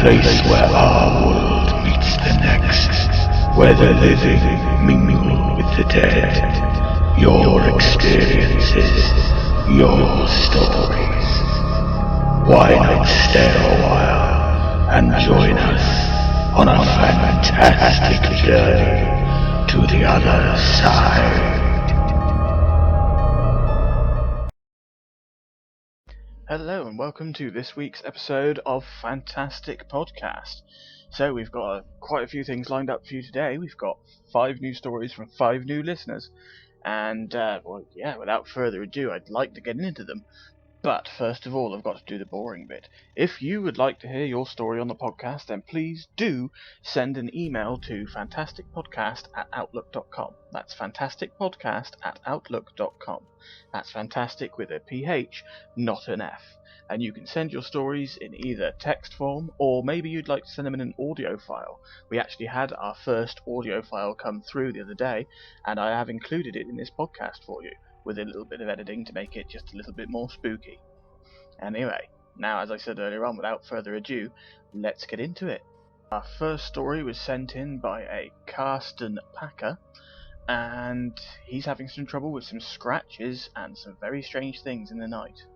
place where our world meets the next, where the living mingle with the dead. Your experiences, your stories. Why not stay a while and join us on a fantastic journey to the other side? Hello and welcome to this week's episode of Phantastic Podcast. So we've got quite a few things lined up for you today. We've got 5 new stories from 5 new listeners. And, without further ado, I'd like to get into them. But first of all, I've got to do the boring bit. If you would like to hear your story on the podcast, then please do send an email to fantasticpodcast@outlook.com. That's fantasticpodcast@outlook.com. That's fantastic with a PH, not an F. And you can send your stories in either text form, or maybe you'd like to send them in an audio file. We actually had our first audio file come through the other day, and I have included it in this podcast for you, with a little bit of editing to make it just a little bit more spooky. Anyway, now as I said earlier on, without further ado, let's get into it. Our first story was sent in by a Carsten Packer, and he's having some trouble with some scratches and some very strange things in the night.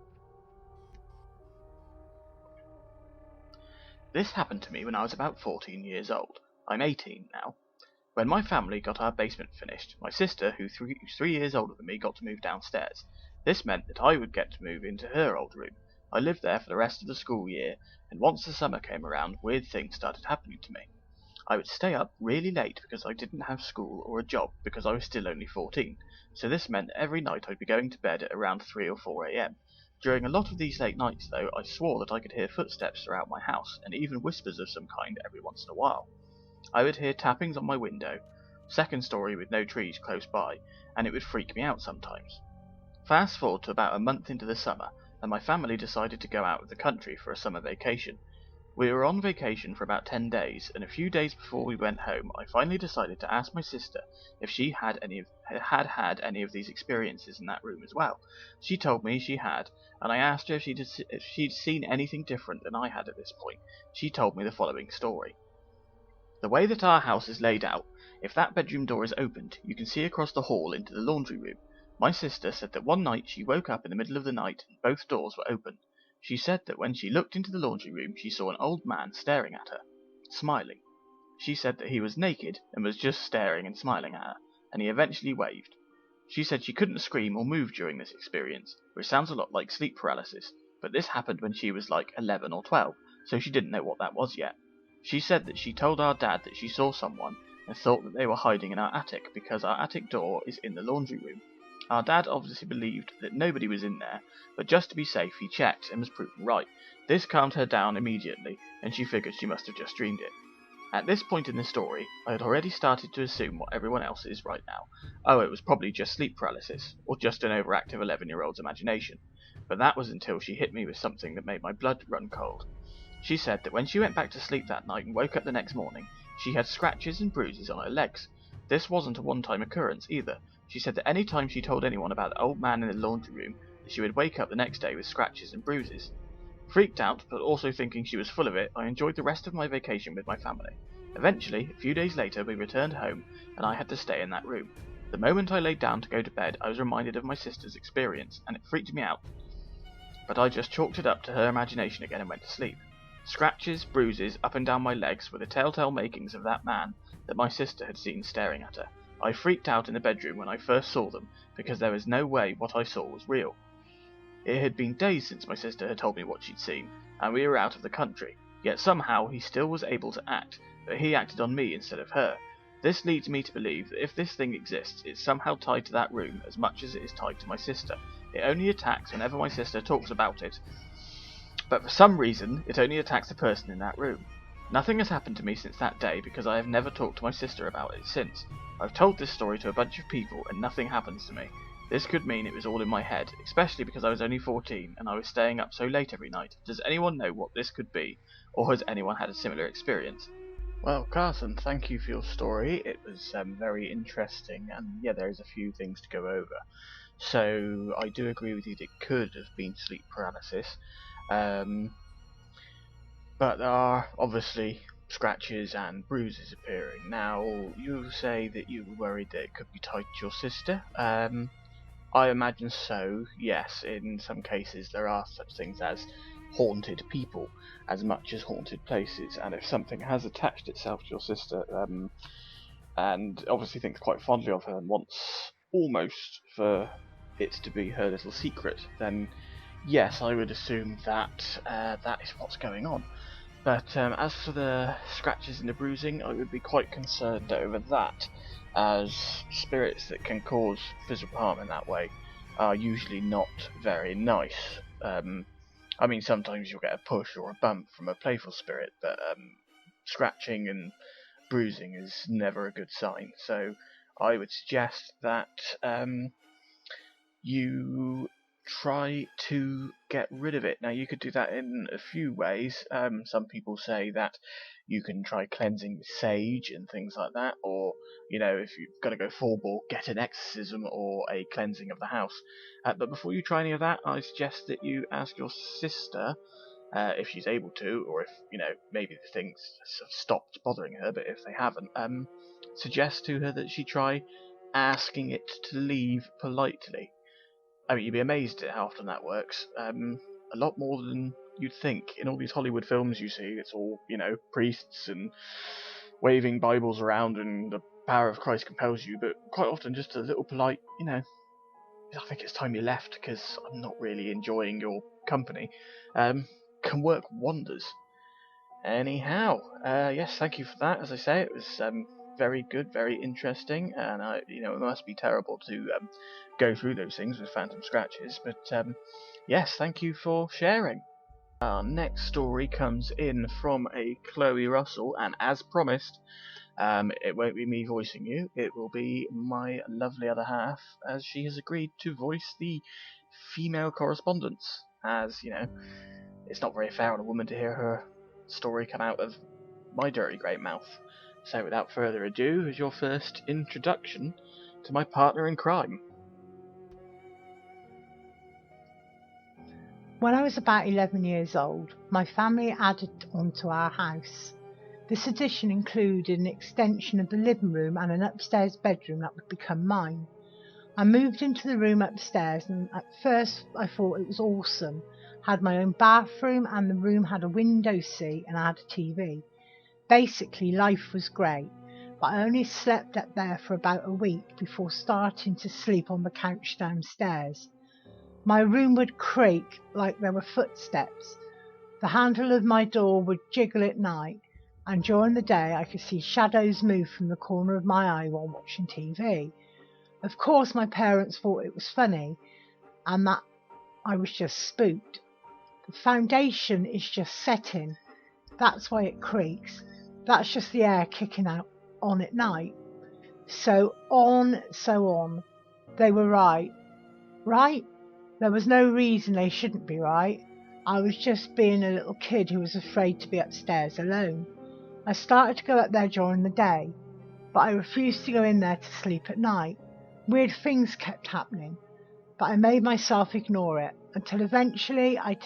This happened to me when I was about 14 years old. I'm 18 now. When my family got our basement finished, my sister, who's 3 years older than me, got to move downstairs. This meant that I would get to move into her old room. I lived there for the rest of the school year, and once the summer came around, weird things started happening to me. I would stay up really late because I didn't have school or a job because I was still only 14, so this meant every night I'd be going to bed at around 3 or 4 a.m. During a lot of these late nights, though, I swore that I could hear footsteps throughout my house, and even whispers of some kind every once in a while. I would hear tappings on my window, second story with no trees close by, and it would freak me out sometimes. Fast forward to about a month into the summer, and my family decided to go out of the country for a summer vacation. We were on vacation for about 10 days, and a few days before we went home, I finally decided to ask my sister if she had any of these experiences in that room as well. She told me she had, and I asked her if she'd seen anything different than I had at this point. She told me the following story. The way that our house is laid out, if that bedroom door is opened, you can see across the hall into the laundry room. My sister said that one night she woke up in the middle of the night and both doors were open. She said that when she looked into the laundry room, she saw an old man staring at her, smiling. She said that he was naked and was just staring and smiling at her, and he eventually waved. She said she couldn't scream or move during this experience, which sounds a lot like sleep paralysis, but this happened when she was like 11 or 12, so she didn't know what that was yet. She said that she told our dad that she saw someone and thought that they were hiding in our attic because our attic door is in the laundry room. Our dad obviously believed that nobody was in there, but just to be safe he checked and was proven right. This calmed her down immediately, and she figured she must have just dreamed it. At this point in the story, I had already started to assume what everyone else is right now. Oh, it was probably just sleep paralysis, or just an overactive 11-year-old's imagination. But that was until she hit me with something that made my blood run cold. She said that when she went back to sleep that night and woke up the next morning, she had scratches and bruises on her legs. This wasn't a one-time occurrence either. She said that any time she told anyone about the old man in the laundry room, that she would wake up the next day with scratches and bruises. Freaked out, but also thinking she was full of it, I enjoyed the rest of my vacation with my family. Eventually, a few days later, we returned home, and I had to stay in that room. The moment I laid down to go to bed, I was reminded of my sister's experience, and it freaked me out. But I just chalked it up to her imagination again and went to sleep. Scratches, bruises up and down my legs were the telltale makings of that man that my sister had seen staring at her. I freaked out in the bedroom when I first saw them, because there was no way what I saw was real. It had been days since my sister had told me what she'd seen, and we were out of the country, yet somehow he still was able to act, but he acted on me instead of her. This leads me to believe that if this thing exists, it's somehow tied to that room as much as it is tied to my sister. It only attacks whenever my sister talks about it, but for some reason, it only attacks the person in that room. Nothing has happened to me since that day because I have never talked to my sister about it since. I've told this story to a bunch of people and nothing happens to me. This could mean it was all in my head, especially because I was only 14 and I was staying up so late every night. Does anyone know what this could be, or has anyone had a similar experience? Well, Carson, thank you for your story. It was very interesting, and yeah, there is a few things to go over. So I do agree with you that it could have been sleep paralysis. But there are obviously scratches and bruises appearing. Now, you say that you were worried that it could be tied to your sister. I imagine so, yes. In some cases, there are such things as haunted people as much as haunted places, and if something has attached itself to your sister, and obviously thinks quite fondly of her and wants almost for it to be her little secret, then yes, I would assume that that is what's going on. But as for the scratches and the bruising, I would be quite concerned over that, as spirits that can cause physical harm in that way are usually not very nice. I mean, sometimes you'll get a push or a bump from a playful spirit, but scratching and bruising is never a good sign. So I would suggest that you try to get rid of it. Now, you could do that in a few ways. Some people say that you can try cleansing with sage and things like that, or, if you've got to go full bore, get an exorcism or a cleansing of the house. But before you try any of that, I suggest that you ask your sister, if she's able to, or if, maybe the things have stopped bothering her, but if they haven't, suggest to her that she try asking it to leave politely. I mean, you'd be amazed at how often that works. A lot more than you'd think. In all these Hollywood films you see, it's all, priests and waving Bibles around and the power of Christ compels you, but quite often just a little polite, I think it's time you left because I'm not really enjoying your company, can work wonders. Anyhow, yes, thank you for that. As I say, it was very good, very interesting, and it must be terrible to go through those things with phantom scratches. But yes, thank you for sharing. Our next story comes in from a Chloe Russell, and as promised, it won't be me voicing you. It will be my lovely other half, as she has agreed to voice the female correspondence. As it's not very fair on a woman to hear her story come out of my dirty great mouth. So without further ado, here's your first introduction to my partner in crime. When I was about 11 years old, my family added onto our house. This addition included an extension of the living room and an upstairs bedroom that would become mine. I moved into the room upstairs, and at first I thought it was awesome. Had my own bathroom, and the room had a window seat, and I had a TV. Basically, life was great, but I only slept up there for about a week before starting to sleep on the couch downstairs. My room would creak like there were footsteps. The handle of my door would jiggle at night, and during the day I could see shadows move from the corner of my eye while watching TV. Of course, my parents thought it was funny, and that I was just spooked. The foundation is just setting. That's why it creaks. That's just the air kicking out on at night. So on. They were right. Right? There was no reason they shouldn't be right. I was just being a little kid who was afraid to be upstairs alone. I started to go up there during the day, but I refused to go in there to sleep at night. Weird things kept happening, but I made myself ignore it until eventually I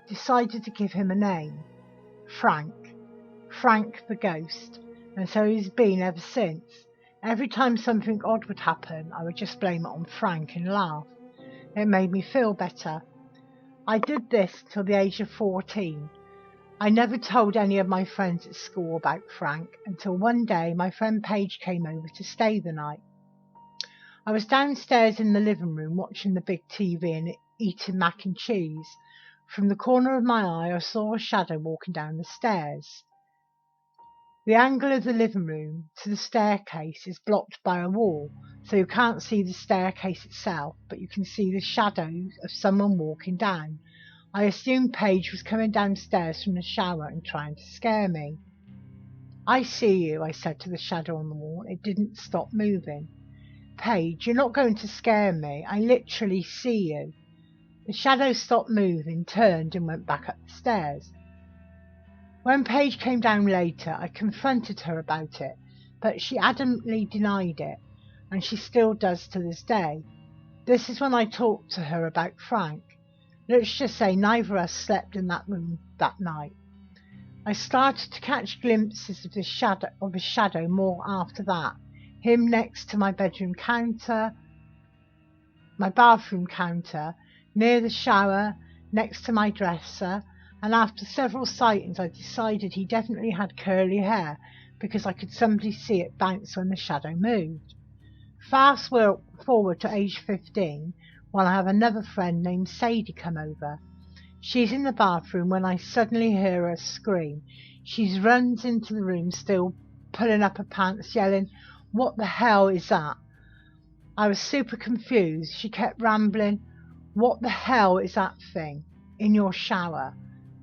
decided to give him a name. Frank. Frank the ghost. And so he's been ever since. Every time something odd would happen, I would just blame it on Frank and laugh. It made me feel better. I did this till the age of 14. I never told any of my friends at school about Frank until one day my friend Paige came over to stay the night. I was downstairs in the living room watching the big TV and eating mac and cheese. From the corner of my eye I saw a shadow walking down the stairs. The angle of the living room to the staircase is blocked by a wall, so you can't see the staircase itself, but you can see the shadow of someone walking down. I assumed Paige was coming downstairs from the shower and trying to scare me. I see you, I said to the shadow on the wall. It didn't stop moving. Paige, you're not going to scare me. I literally see you. The shadow stopped moving, turned and went back up the stairs. When Paige came down later, I confronted her about it, but she adamantly denied it, and she still does to this day. This is when I talked to her about Frank. Let's just say neither of us slept in that room that night. I started to catch glimpses of his shadow more after that. Him next to my bathroom counter, near the shower, next to my dresser, and after several sightings I decided he definitely had curly hair because I could somebody see it bounce when the shadow moved. Fast forward to age 15, while I have another friend named Sadie come over. She's in the bathroom when I suddenly hear her scream. She runs into the room still pulling up her pants, yelling, "What the hell is that?" I was super confused. She kept rambling, "What the hell is that thing in your shower?"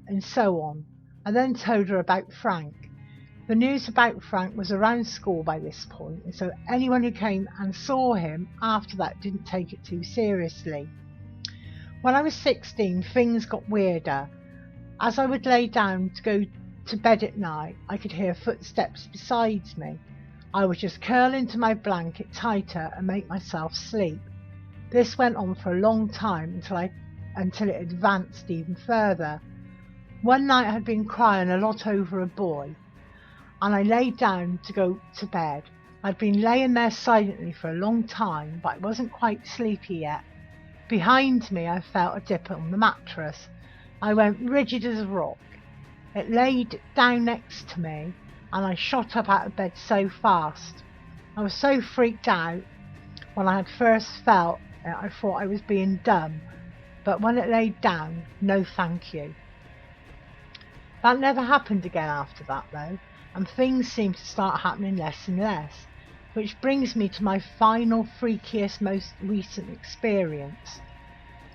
and so on. I then told her about Frank. The news about Frank was around school by this point, and so anyone who came and saw him after that didn't take it too seriously. When I was 16, things got weirder. As I would lay down to go to bed at night, I could hear footsteps beside me. I would just curl into my blanket tighter and make myself sleep. This went on for a long time until it advanced even further. One night I had been crying a lot over a boy, and I lay down to go to bed. I'd been laying there silently for a long time, but I wasn't quite sleepy yet. Behind me I felt a dip on the mattress. I went rigid as a rock. It laid down next to me, and I shot up out of bed so fast. I was so freaked out when I had first felt it, I thought I was being dumb, but when it laid down, no thank you. That never happened again after that though, and things seemed to start happening less and less, which brings me to my final, freakiest, most recent experience.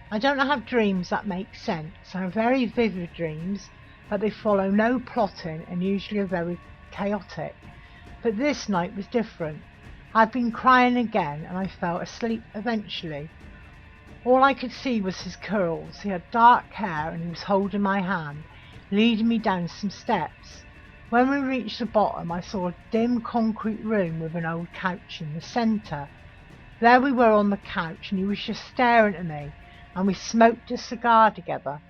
I don't have dreams that make sense. I have very vivid dreams, but they follow no plotting and usually are very chaotic. But this night was different. I'd been crying again and I fell asleep eventually. All I could see was his curls. He had dark hair and he was holding my hand, leading me down some steps. When we reached the bottom, I saw a dim concrete room with an old couch in the centre. There we were on the couch and he was just staring at me, and we smoked a cigar together.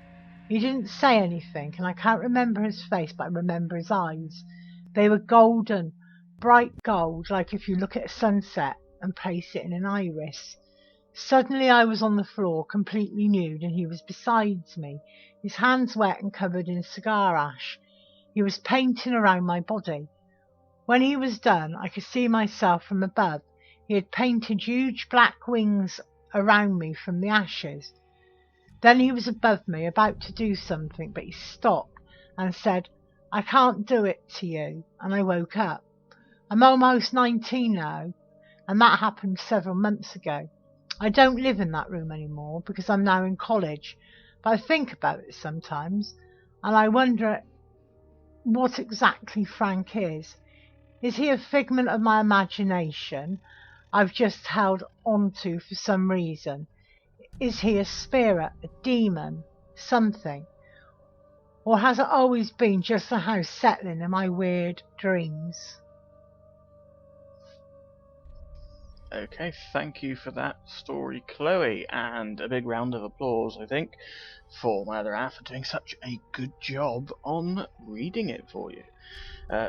He didn't say anything, and I can't remember his face, but I remember his eyes. They were golden, bright gold, like if you look at a sunset and place it in an iris. Suddenly I was on the floor, completely nude, and he was beside me, his hands wet and covered in cigar ash. He was painting around my body. When he was done, I could see myself from above. He had painted huge black wings around me from the ashes. Then he was above me, about to do something, but he stopped and said, "I can't do it to you," and I woke up. I'm almost 19 now, and that happened several months ago. I don't live in that room anymore because I'm now in college, but I think about it sometimes, and I wonder what exactly Frank is. Is he a figment of my imagination I've just held on to for some reason? Is he a spirit, a demon, something? Or has it always been just a house settling in my weird dreams? Okay, thank you for that story, Chloe, and a big round of applause, I think, for my other half for doing such a good job on reading it for you.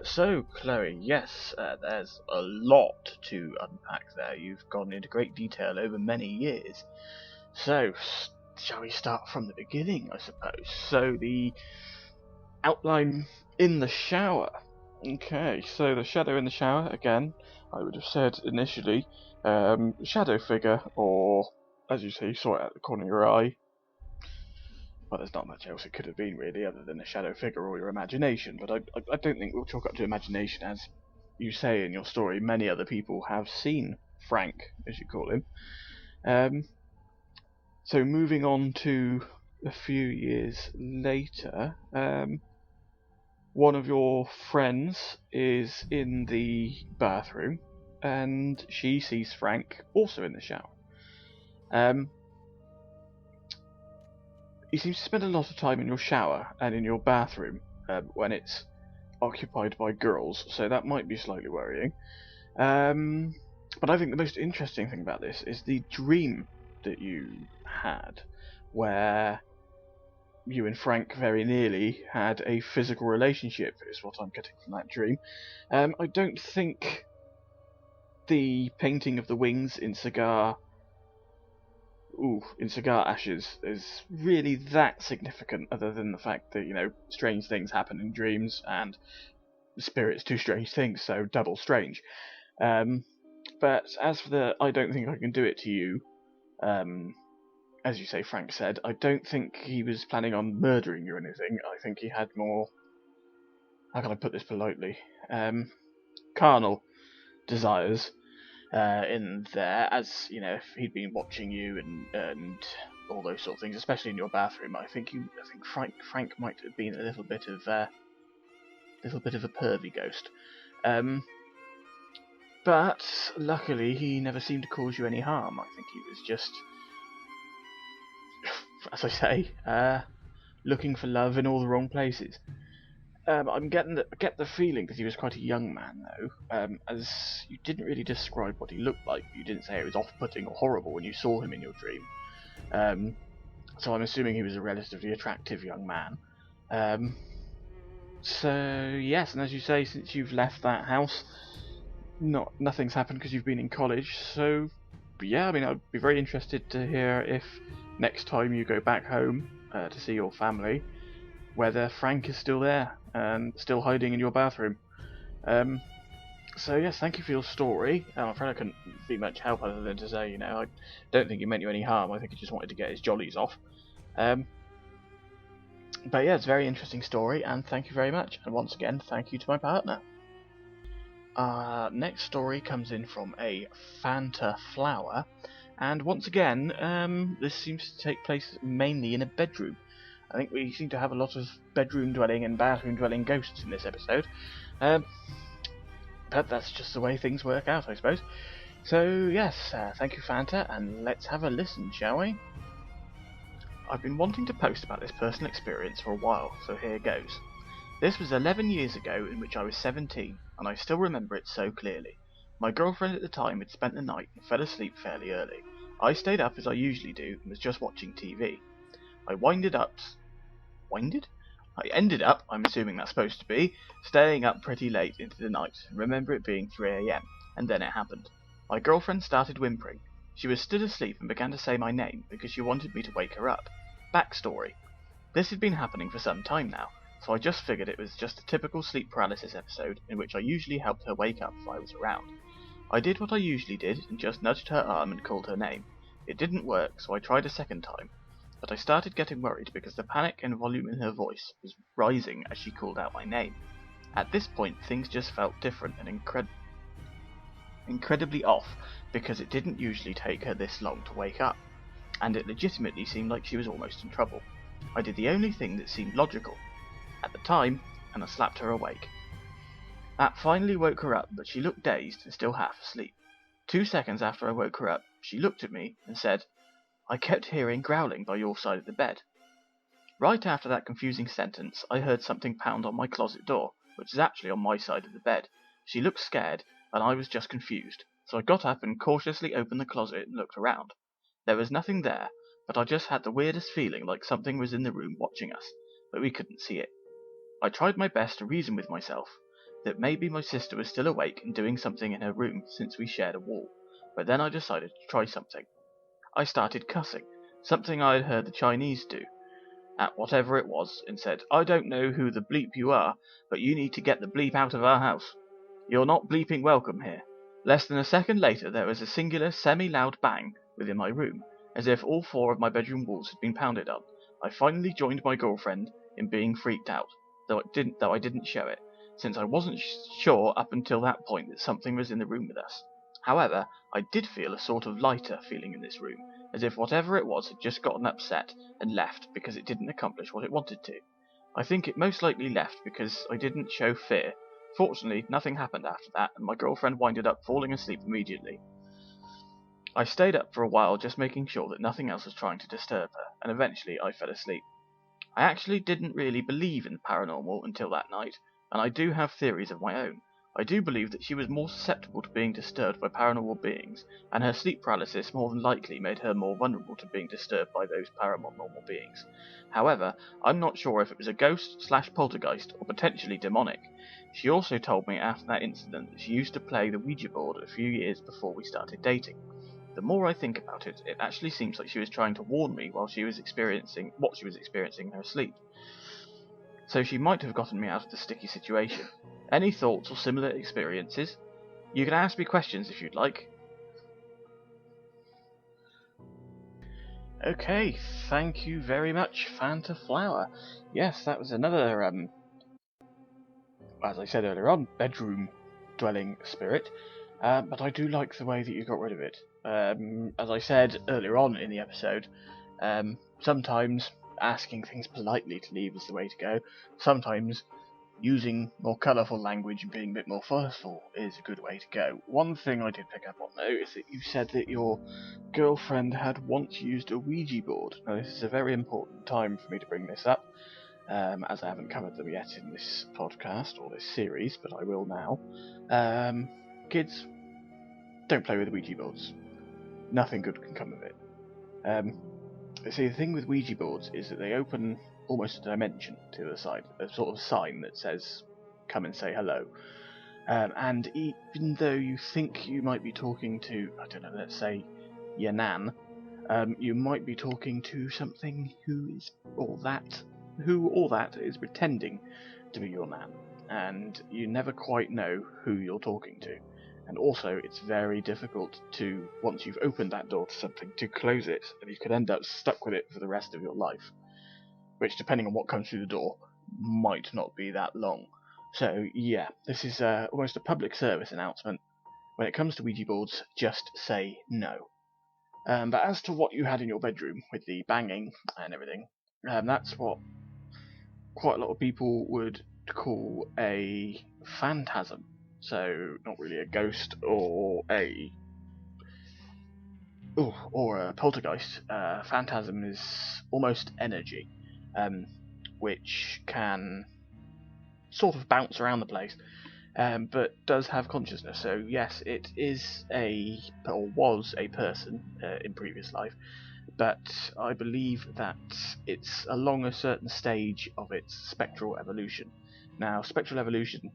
So, Chloe, yes, there's a lot to unpack there. You've gone into great detail over many years. So, shall we start from the beginning, I suppose? So, the outline in the shower. Okay, so the shadow in the shower, again, I would have said initially, shadow figure, or, as you say, you saw it at the corner of your eye. Well, there's not much else it could have been, really, other than a shadow figure or your imagination, but I don't think we'll chalk up to imagination. As you say in your story, many other people have seen Frank, as you call him. So moving on to a few years later, one of your friends is in the bathroom, and she sees Frank also in the shower. You seem to spend a lot of time in your shower and in your bathroom when it's occupied by girls, so that might be slightly worrying. But I think the most interesting thing about this is the dream that you had, where you and Frank very nearly had a physical relationship, is what I'm getting from that dream. I don't think the painting of the wings in cigar ashes is really that significant, other than the fact that, strange things happen in dreams, and spirits do strange things, so double strange. But as for the I don't think I can do it to you, as you say, Frank said, I don't think he was planning on murdering you or anything. I think he had more, how can I put this politely, carnal desires in there, as if he'd been watching you and all those sort of things, especially in your bathroom. I think Frank might have been a little bit of a pervy ghost. But luckily, he never seemed to cause you any harm. I think he was just, as I say, looking for love in all the wrong places. I'm get the feeling, because he was quite a young man though, as you didn't really describe what he looked like. You didn't say it was off-putting or horrible when you saw him in your dream. So I'm assuming he was a relatively attractive young man. So yes, and as you say, since you've left that house, nothing's happened because you've been in college. So yeah, I mean, I'd be very interested to hear if next time you go back home to see your family, whether Frank is still there and still hiding in your bathroom. So yes, thank you for your story. I'm afraid I couldn't be much help other than to say, I don't think he meant you any harm. I think he just wanted to get his jollies off. But yeah, it's a very interesting story, and thank you very much. And once again, thank you to my partner. Next story comes in from a Fanta Flower, and once again, this seems to take place mainly in a bedroom. I think we seem to have a lot of bedroom-dwelling and bathroom-dwelling ghosts in this episode. But that's just the way things work out, I suppose. So, yes, thank you, Fanta, and let's have a listen, shall we? I've been wanting to post about this personal experience for a while, so here goes. This was 11 years ago, in which I was 17, and I still remember it so clearly. My girlfriend at the time had spent the night and fell asleep fairly early. I stayed up as I usually do and was just watching TV. I ended up, I'm assuming that's supposed to be, staying up pretty late into the night, and remember it being 3 AM, and then it happened. My girlfriend started whimpering. She was still asleep and began to say my name because she wanted me to wake her up. Backstory. This had been happening for some time now, so I just figured it was just a typical sleep paralysis episode in which I usually helped her wake up if I was around. I did what I usually did and just nudged her arm and called her name. It didn't work, so I tried a second time. But I started getting worried because the panic and volume in her voice was rising as she called out my name. At this point, things just felt different and incredibly off, because it didn't usually take her this long to wake up, and it legitimately seemed like she was almost in trouble. I did the only thing that seemed logical at the time, and I slapped her awake. That finally woke her up, but she looked dazed and still half asleep. 2 seconds after I woke her up, she looked at me and said, "I kept hearing growling by your side of the bed." Right after that confusing sentence, I heard something pound on my closet door, which is actually on my side of the bed. She looked scared, and I was just confused, so I got up and cautiously opened the closet and looked around. There was nothing there, but I just had the weirdest feeling like something was in the room watching us, but we couldn't see it. I tried my best to reason with myself that maybe my sister was still awake and doing something in her room since we shared a wall, but then I decided to try something. I started cussing, something I had heard the Chinese do, at whatever it was, and said, "I don't know who the bleep you are, but you need to get the bleep out of our house. You're not bleeping welcome here." Less than a second later, there was a singular, semi-loud bang within my room, as if all 4 of my bedroom walls had been pounded on. I finally joined my girlfriend in being freaked out, though I didn't show it, since I wasn't sure up until that point that something was in the room with us. However, I did feel a sort of lighter feeling in this room, as if whatever it was had just gotten upset and left because it didn't accomplish what it wanted to. I think it most likely left because I didn't show fear. Fortunately, nothing happened after that, and my girlfriend winded up falling asleep immediately. I stayed up for a while just making sure that nothing else was trying to disturb her, and eventually I fell asleep. I actually didn't really believe in the paranormal until that night, and I do have theories of my own. I do believe that she was more susceptible to being disturbed by paranormal beings, and her sleep paralysis more than likely made her more vulnerable to being disturbed by those paranormal beings. However, I'm not sure if it was a ghost/poltergeist or potentially demonic. She also told me after that incident that she used to play the Ouija board a few years before we started dating. The more I think about it, it actually seems like she was trying to warn me while she was experiencing what she was experiencing in her sleep. So she might have gotten me out of the sticky situation. Any thoughts or similar experiences? You can ask me questions if you'd like. Okay, thank you very much, Fanta Flower. Yes, that was another, as I said earlier on, bedroom dwelling spirit. But I do like the way that you got rid of it. As I said earlier on in the episode, sometimes asking things politely to leave is the way to go. Sometimes using more colourful language and being a bit more forceful is a good way to go. One thing I did pick up on though is that you said that your girlfriend had once used a Ouija board. Now this is a very important time for me to bring this up, as I haven't covered them yet in this podcast or this series, but I will now. Kids, don't play with Ouija boards. Nothing good can come of it. See, the thing with Ouija boards is that they open almost a dimension to the side, a sort of sign that says, come and say hello. And even though you think you might be talking to, I don't know, let's say your nan, you might be talking to something who all that is pretending to be your nan. And you never quite know who you're talking to. And also, it's very difficult to, once you've opened that door to something, to close it, and you could end up stuck with it for the rest of your life. Which, depending on what comes through the door, might not be that long. So, yeah, this is almost a public service announcement. When it comes to Ouija boards, just say no. But as to what you had in your bedroom, with the banging and everything, that's what quite a lot of people would call a phantasm. So, not really a ghost or a poltergeist. Phantasm is almost energy, which can sort of bounce around the place, but does have consciousness. So yes, it is was a person in previous life, but I believe that it's along a certain stage of its spectral evolution. Now, spectral evolution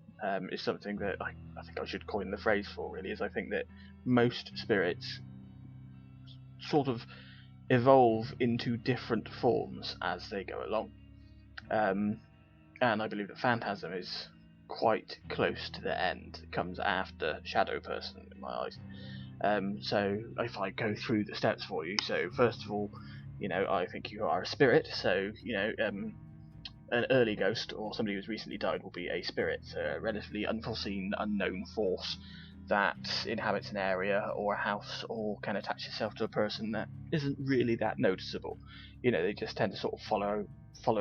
is something that I think I should coin the phrase for, really, is I think that most spirits sort of evolve into different forms as they go along. And I believe that Phantasm is quite close to the end. It comes after Shadow Person, in my eyes. So if I go through the steps for you, so first of all, I think you are a spirit, so, an early ghost or somebody who's recently died will be a spirit, a relatively unforeseen, unknown force that inhabits an area or a house or can attach itself to a person that isn't really that noticeable. They just tend to sort of follow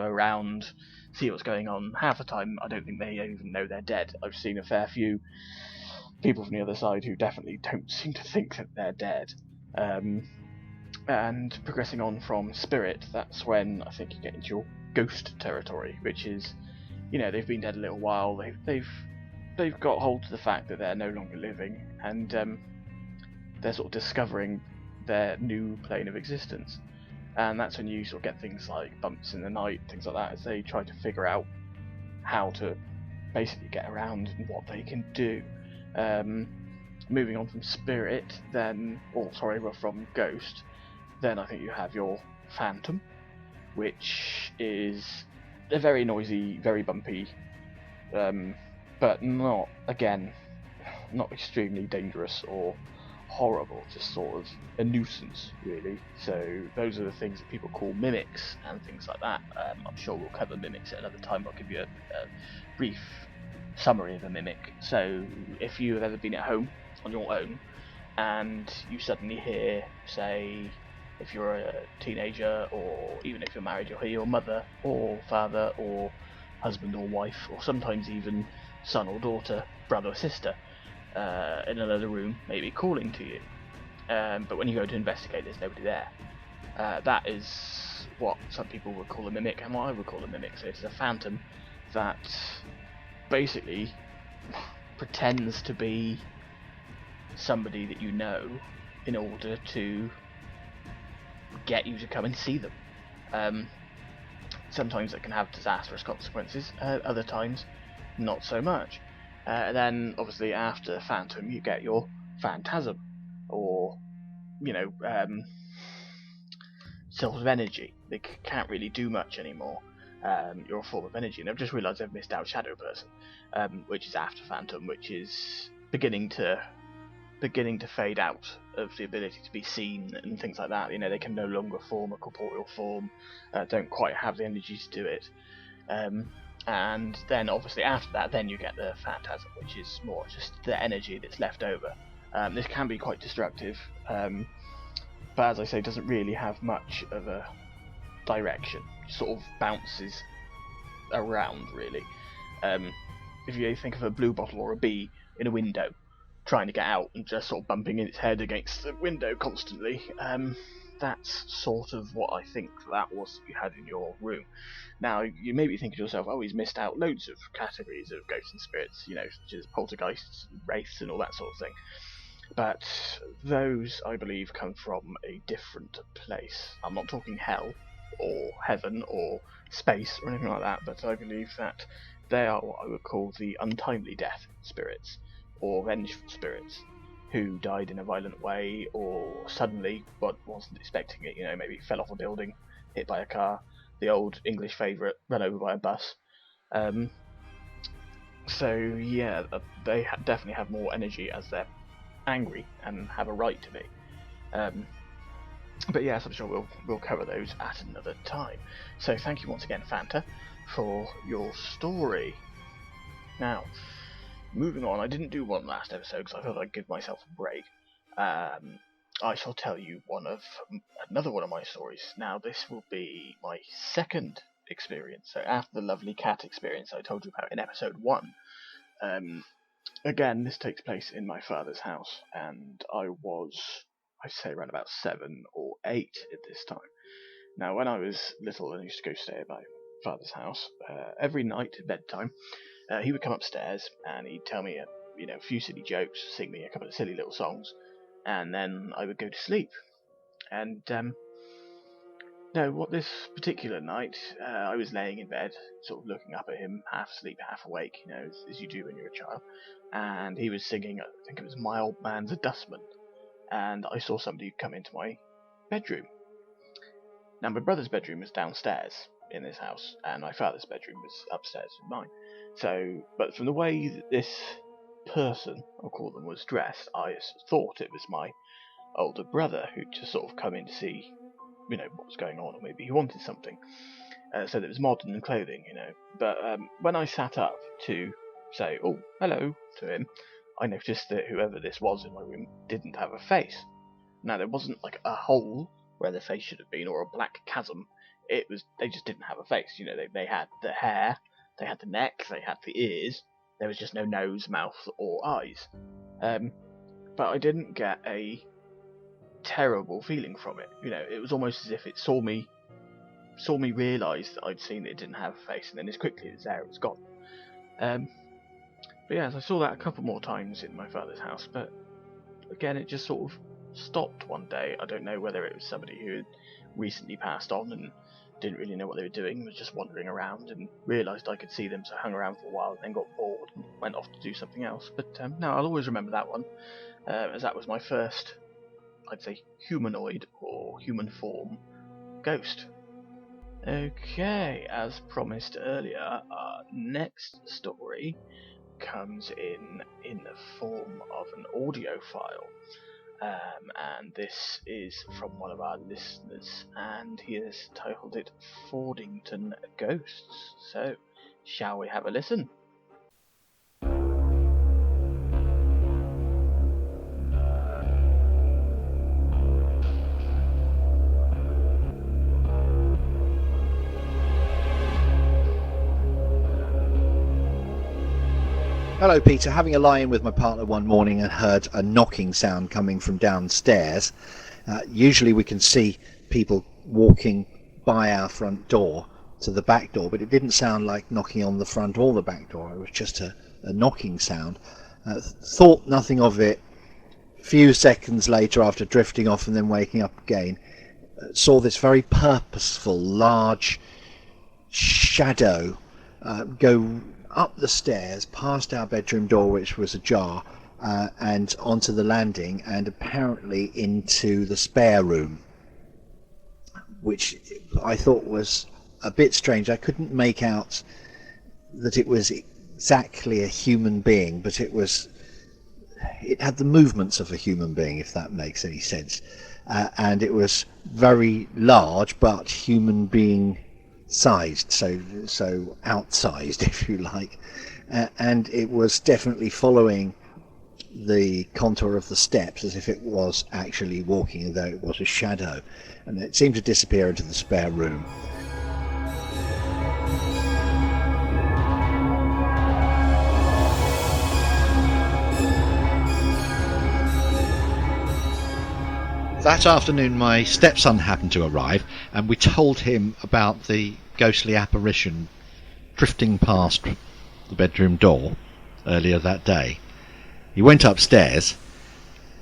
around, see what's going on. Half the time, I don't think they even know they're dead. I've seen a fair few people from the other side who definitely don't seem to think that they're dead. And progressing on from spirit, that's when I think you get into your ghost territory, which is, they've been dead a little while. They've got hold of the fact that they're no longer living, and they're sort of discovering their new plane of existence. And that's when you sort of get things like bumps in the night, things like that, as they try to figure out how to basically get around and what they can do. Moving on from spirit, from ghost, then I think you have your phantom, which is a very noisy, very bumpy, but not extremely dangerous or horrible, just sort of a nuisance, really. So those are the things that people call mimics and things like that. I'm sure we'll cover mimics at another time. I'll give you a brief summary of a mimic. So if you have ever been at home on your own and you suddenly hear, say, if you're a teenager, or even if you're married, you'll hear your mother or father or husband or wife, or sometimes even son or daughter, brother or sister, in another room, maybe calling to you. But when you go to investigate, there's nobody there. That is what some people would call a mimic, and what I would call a mimic. So it's a phantom that basically pretends to be somebody that you know in order to get you to come and see them. Sometimes it can have disastrous consequences, other times not so much. Then obviously after Phantom you get your Phantasm, or sort of energy. They can't really do much anymore. You're a form of energy, and I've just realised I've missed out Shadow Person, which is after Phantom, which is beginning to fade out of the ability to be seen and things like that. They can no longer form a corporeal form, don't quite have the energy to do it. And then obviously after that, then you get the Phantasm, which is more just the energy that's left over. This can be quite destructive, but as I say, doesn't really have much of a direction. It sort of bounces around, really. If you think of a blue bottle or a bee in a window, trying to get out and just sort of bumping its head against the window constantly, that's sort of what I think that was you had in your room. Now, you may be thinking to yourself, oh, he's missed out loads of categories of ghosts and spirits, such as poltergeists, wraiths, and all that sort of thing. But those, I believe, come from a different place. I'm not talking hell, or heaven, or space, or anything like that, but I believe that they are what I would call the untimely death spirits, or vengeful spirits, who died in a violent way, or suddenly, but wasn't expecting it, maybe fell off a building, hit by a car, the old English favourite, run over by a bus. So yeah, they definitely have more energy as they're angry and have a right to be. But yes, I'm sure we'll cover those at another time. So thank you once again, Fanta, for your story. Now, moving on, I didn't do one last episode because I thought I'd give myself a break. I shall tell you another one of my stories. Now, this will be my second experience. So after the lovely cat experience I told you about in episode 1, again, this takes place in my father's house, and I was, I'd say, around about 7 or 8 at this time. Now, when I was little and used to go stay at my father's house, every night at bedtime, he would come upstairs and he'd tell me a few silly jokes, sing me a couple of silly little songs, and then I would go to sleep. And what this particular night, I was laying in bed, sort of looking up at him, half asleep, half awake, as you do when you're a child, and he was singing, I think it was My Old Man's a Dustman, and I saw somebody come into my bedroom. Now, my brother's bedroom was downstairs in this house, and my father's bedroom was upstairs in mine. So, but from the way that this person, I'll call them, was dressed, I thought it was my older brother who'd just sort of come in to see, what was going on, or maybe he wanted something. So there was modern clothing, But when I sat up to say, oh, hello, to him, I noticed that whoever this was in my room didn't have a face. Now, there wasn't like a hole where the face should have been, or a black chasm. They just didn't have a face. They had the hair, they had the neck, they had the ears. There was just no nose, mouth, or eyes. But I didn't get a terrible feeling from it. It was almost as if it saw me realise that I'd seen that it didn't have a face, and then as quickly as there, it was gone. But yes, I saw that a couple more times in my father's house, but again, it just sort of stopped one day. I don't know whether it was somebody who had recently passed on and didn't really know what they were doing, was just wandering around and realised I could see them, so hung around for a while and then got bored and went off to do something else. But no, I'll always remember that one, as that was my first, I'd say, humanoid or human form ghost. Okay, as promised earlier, our next story comes in the form of an audio file. And this is from one of our listeners, and he has titled it Fordington Ghosts. So, shall we have a listen? Hello, Peter. Having a lie-in with my partner one morning and heard a knocking sound coming from downstairs. Usually we can see people walking by our front door to the back door, but it didn't sound like knocking on the front or the back door. It was just a knocking sound. Thought nothing of it. Few seconds later, after drifting off and then waking up again, saw this very purposeful large shadow go up the stairs past our bedroom door, which was ajar, and onto the landing, and apparently into the spare room, which I thought was a bit strange. I couldn't make out that it was exactly a human being, but it had the movements of a human being, if that makes any sense. And it was very large, but human being sized, so outsized, if you like. And it was definitely following the contour of the steps as if it was actually walking, though it was a shadow. And it seemed to disappear into the spare room. That afternoon my stepson happened to arrive, and we told him about the ghostly apparition drifting past the bedroom door earlier that day. He went upstairs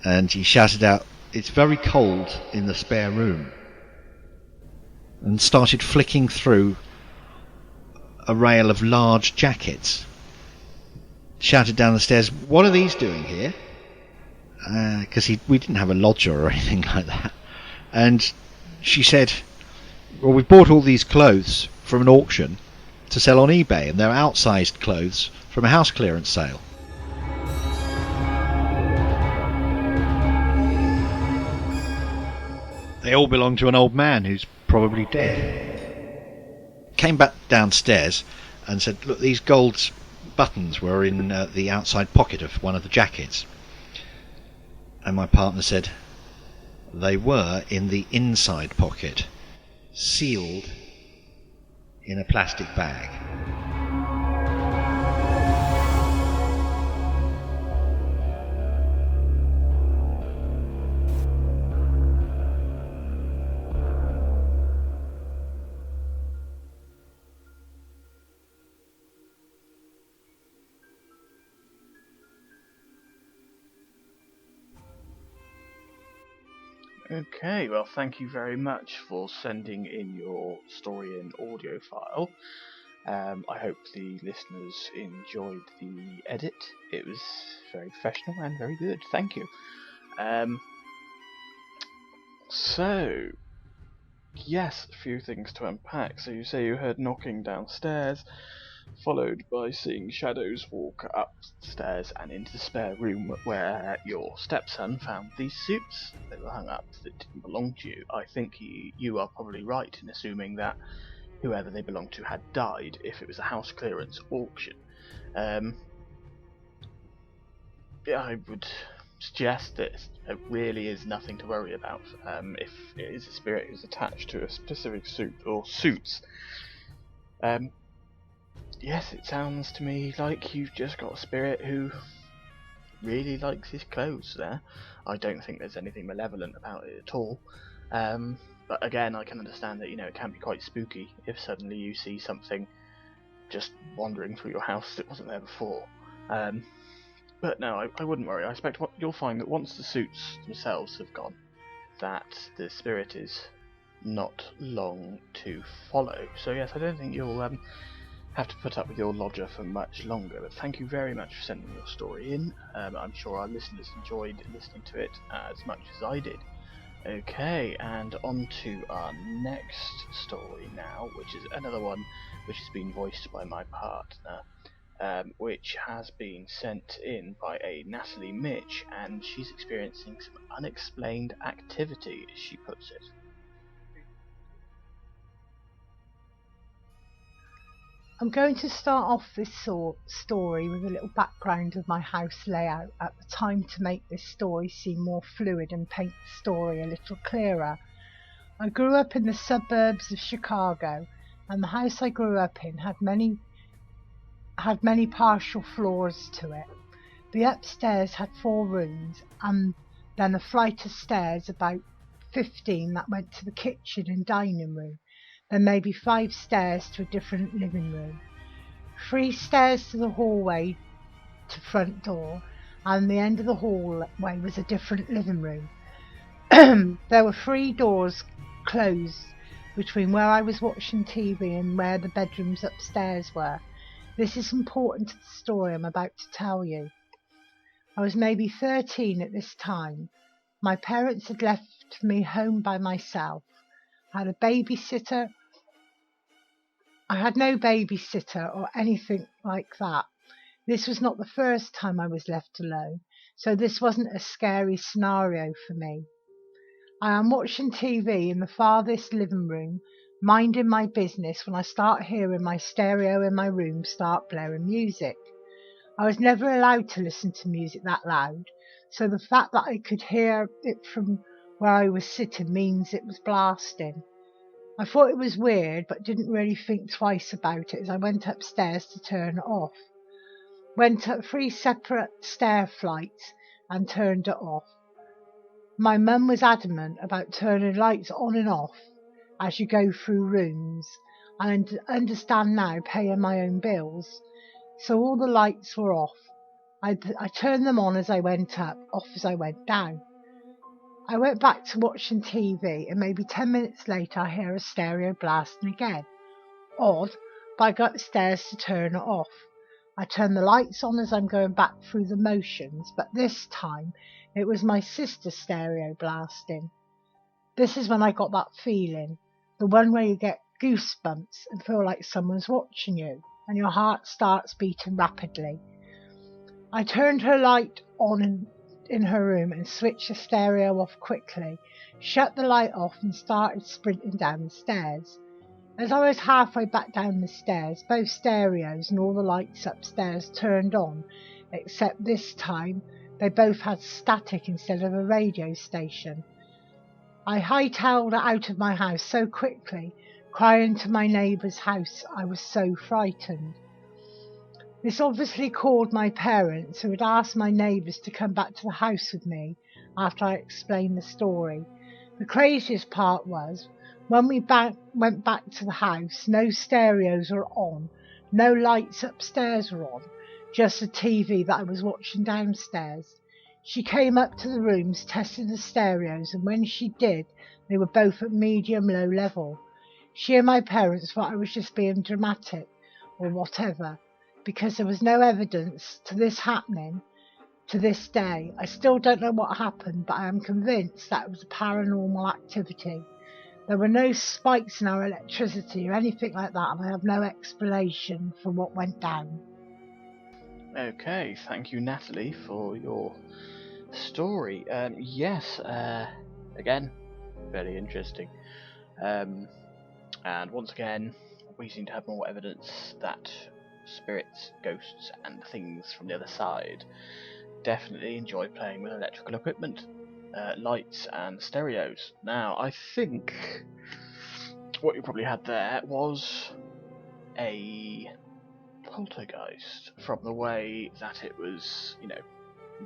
and he shouted out, "It's very cold in the spare room," and started flicking through a rail of large jackets. Shouted down the stairs, "What are these doing here?" Because we didn't have a lodger or anything like that. And she said, "Well, we bought all these clothes from an auction to sell on eBay, and they're outsized clothes from a house clearance sale." They all belong to an old man who's probably dead. Came back downstairs and said, "Look, these gold buttons were in the outside pocket of one of the jackets." And my partner said, "They were in the inside pocket, sealed in a plastic bag." Okay, well, thank you very much for sending in your story in audio file. I hope the listeners enjoyed the edit. It was very professional and very good. Thank you. So, yes, a few things to unpack. So you say you heard knocking downstairs, followed by seeing shadows walk upstairs and into the spare room where your stepson found these suits. They were hung up that didn't belong to you. I think you are probably right in assuming that whoever they belonged to had died if it was a house clearance auction. I would suggest that it really is nothing to worry about. If it is a spirit who's attached to a specific suit or suits, yes, it sounds to me like you've just got a spirit who really likes his clothes there. I don't think there's anything malevolent about it at all. But again, I can understand that, it can be quite spooky if suddenly you see something just wandering through your house that wasn't there before. But no, I wouldn't worry. I expect you'll find that once the suits themselves have gone, that the spirit is not long to follow. So yes, I don't think you'll have to put up with your lodger for much longer. But thank you very much for sending your story in. I'm sure our listeners enjoyed listening to it as much as I did. Okay, and on to our next story now, which is another one which has been voiced by my partner, which has been sent in by a Natalie Mitch, and she's experiencing some unexplained activity, as she puts it. I'm going to start off this story with a little background of my house layout at the time to make this story seem more fluid and paint the story a little clearer. I grew up in the suburbs of Chicago, and the house I grew up in had many partial floors to it. The upstairs had 4 rooms, and then a flight of stairs, about 15, that went to the kitchen and dining room. Then maybe 5 stairs to a different living room, 3 stairs to the hallway to front door, and the end of the hallway was a different living room. There were 3 doors closed between where I was watching TV and where the bedrooms upstairs were. This is important to the story I'm about to tell you. I was maybe 13 at this time. My parents had left me home by myself. I had no babysitter or anything like that. This was not the first time I was left alone, so this wasn't a scary scenario for me. I am watching TV in the farthest living room, minding my business, when I start hearing my stereo in my room start blaring music. I was never allowed to listen to music that loud, so the fact that I could hear it from where I was sitting means it was blasting. I thought it was weird, but didn't really think twice about it as I went upstairs to turn it off. Went up 3 separate stair flights and turned it off. My mum was adamant about turning lights on and off as you go through rooms. I understand now, paying my own bills. So all the lights were off. I turned them on as I went up, off as I went down. I went back to watching TV, and maybe 10 minutes later I hear a stereo blasting again. Odd, but I got upstairs to turn it off. I turn the lights on as I'm going back through the motions, but this time it was my sister's stereo blasting. This is when I got that feeling, the one where you get goosebumps and feel like someone's watching you, and your heart starts beating rapidly. I turned her light on in her room and switched the stereo off quickly, shut the light off and started sprinting down the stairs. As I was halfway back down the stairs, both stereos and all the lights upstairs turned on, except this time they both had static instead of a radio station. I hightailed out of my house so quickly, crying to my neighbour's house. I was so frightened. This obviously called my parents, who had asked my neighbours to come back to the house with me after I explained the story. The craziest part was, when we went back to the house, no stereos were on, no lights upstairs were on, just the TV that I was watching downstairs. She came up to the rooms, tested the stereos, and when she did, they were both at medium-low level. She and my parents thought I was just being dramatic, or whatever, because there was no evidence to this happening to this day. I still don't know what happened, but I am convinced that it was a paranormal activity. There were no spikes in our electricity or anything like that, and I have no explanation for what went down. Okay, thank you, Natalie, for your story. Yes, again, very interesting. And once again, we seem to have more evidence that spirits, ghosts, and things from the other side definitely enjoy playing with electrical equipment, lights, and stereos. Now, I think what you probably had there was a poltergeist from the way that it was,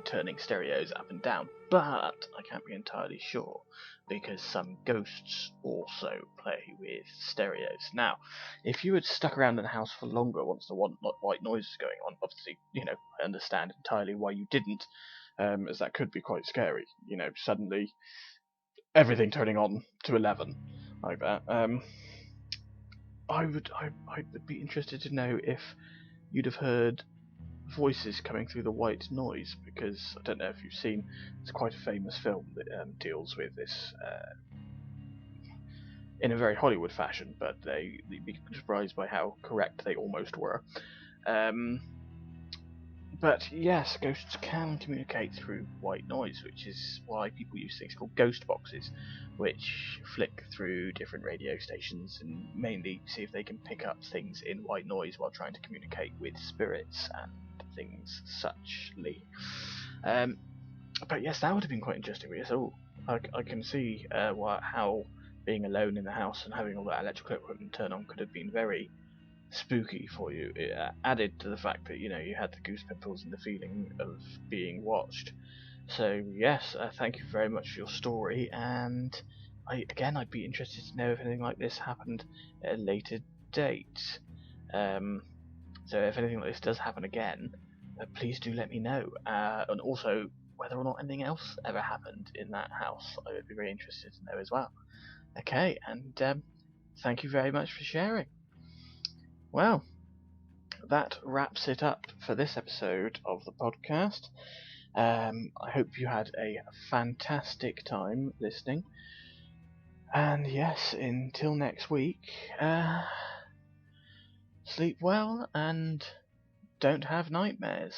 turning stereos up and down, but I can't be entirely sure because some ghosts also play with stereos. Now, if you had stuck around in the house for longer once the white noise was going on, obviously, I understand entirely why you didn't, as that could be quite scary, suddenly everything turning on to 11 like that. I'd be interested to know if you'd have heard voices coming through the white noise, because I don't know if you've seen, it's quite a famous film that deals with this in a very Hollywood fashion, but they'd be surprised by how correct they almost were. But yes, ghosts can communicate through white noise, which is why people use things called ghost boxes, which flick through different radio stations and mainly see if they can pick up things in white noise while trying to communicate with spirits and things suchly. But yes, that would have been quite interesting. Because I can see how being alone in the house and having all that electrical equipment turn on could have been very spooky for you. It added to the fact that you had the goose pimples and the feeling of being watched. So yes, thank you very much for your story, and I'd be interested to know if anything like this happened at a later date. So if anything like this does happen again, please do let me know. And also, whether or not anything else ever happened in that house, I would be very interested to know as well. Okay, and thank you very much for sharing. Well, that wraps it up for this episode of the podcast. I hope you had a fantastic time listening. And yes, until next week, sleep well and don't have nightmares.